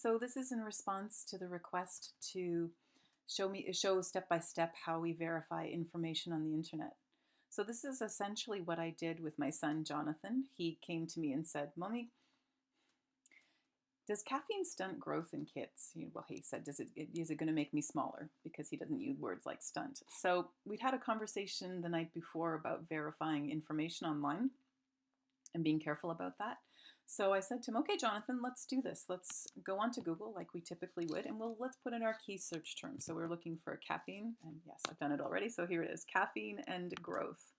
So this is in response to the request to show step by step how we verify information on the internet. So this is essentially what I did with my son Jonathan. He came to me and said, "Mommy, does caffeine stunt growth in kids?" Well, he said, is it going to make me smaller? Because he doesn't use words like stunt. So we'd had a conversation the night before about verifying information online and being careful about that. So I said to him, "Okay, Jonathan, let's do this. Let's go onto Google like we typically would, and let's put in our key search terms." So we're looking for caffeine, and yes, I've done it already. So here it is, caffeine and growth.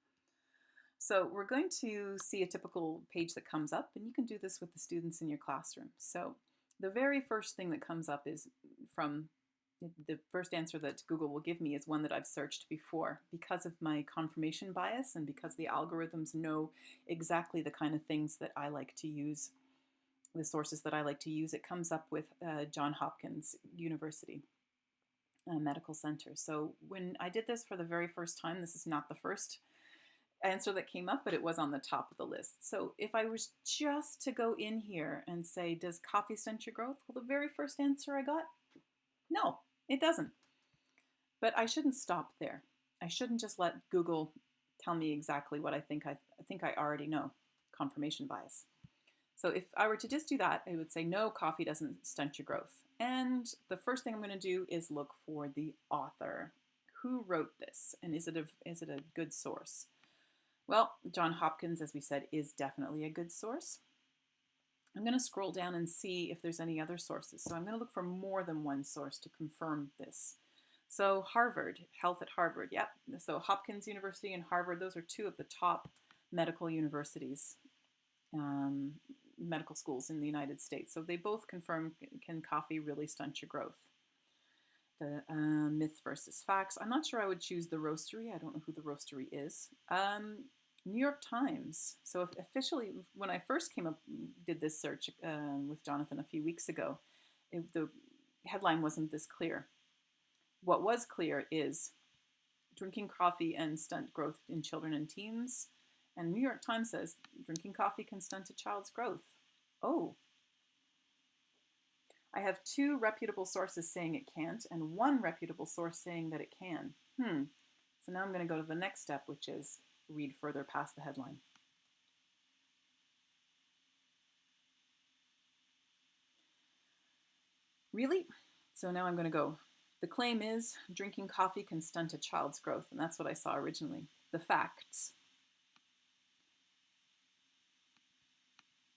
So we're going to see a typical page that comes up, and you can do this with the students in your classroom. So the very first thing that comes up is from the first answer that Google will give me is one that I've searched before. Because of my confirmation bias and because the algorithms know exactly the kind of things that I like to use, the sources that I like to use, it comes up with Johns Hopkins University Medical Center. So when I did this for the very first time, this is not the first answer that came up, but it was on the top of the list. So if I was just to go in here and say, does coffee stunt your growth? Well, the very first answer I got, no, it doesn't. But I shouldn't stop there. I shouldn't just let Google tell me exactly what I think I already know, confirmation bias. So if I were to just do that, I would say, no, coffee doesn't stunt your growth. And the first thing I'm going to do is look for the author. Who wrote this? And is it a good source? Well, Johns Hopkins, as we said, is definitely a good source. I'm going to scroll down and see if there's any other sources. So I'm going to look for more than one source to confirm this. So Harvard, Health at Harvard, yep. So Hopkins University and Harvard, those are two of the top medical universities, medical schools in the United States. So they both confirm, can coffee really stunt your growth? The myth versus facts. I'm not sure I would choose the roastery. I don't know who the roastery is. New York Times. So officially, when I first did this search with Jonathan a few weeks ago, the headline wasn't this clear. What was clear is drinking coffee and stunt growth in children and teens. And New York Times says drinking coffee can stunt a child's growth. Oh. I have two reputable sources saying it can't and one reputable source saying that it can. So now I'm going to go to the next step, which is read further past the headline. Really? So now I'm going to go. The claim is drinking coffee can stunt a child's growth, and that's what I saw originally. The facts.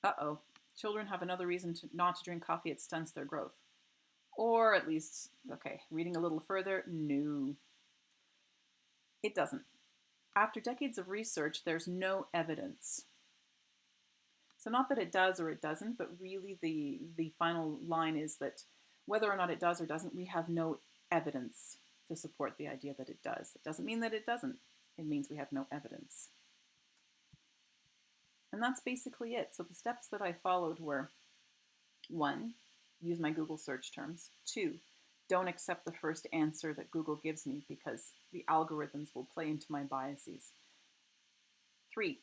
Uh-oh. Children have another reason not to drink coffee. It stunts their growth. Or at least, okay, reading a little further, no. It doesn't. After decades of research, there's no evidence. So not that it does or it doesn't, but really the final line is that whether or not it does or doesn't, we have no evidence to support the idea that it does. It doesn't mean that it doesn't. It means we have no evidence. And that's basically it. So the steps that I followed were 1, use my Google search terms. 2, don't accept the first answer that Google gives me because the algorithms will play into my biases. 3,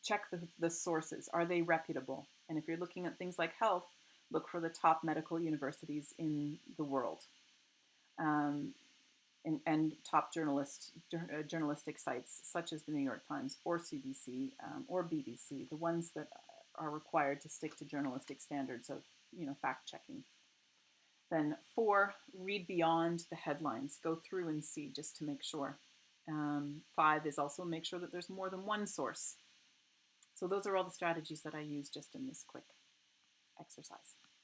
check the sources. Are they reputable? And if you're looking at things like health, look for the top medical universities in the world. And top journalistic sites such as the New York Times or CBC or BBC, the ones that are required to stick to journalistic standards of fact checking. Then 4, read beyond the headlines. Go through and see just to make sure. 5 is also make sure that there's more than one source. So those are all the strategies that I use just in this quick exercise.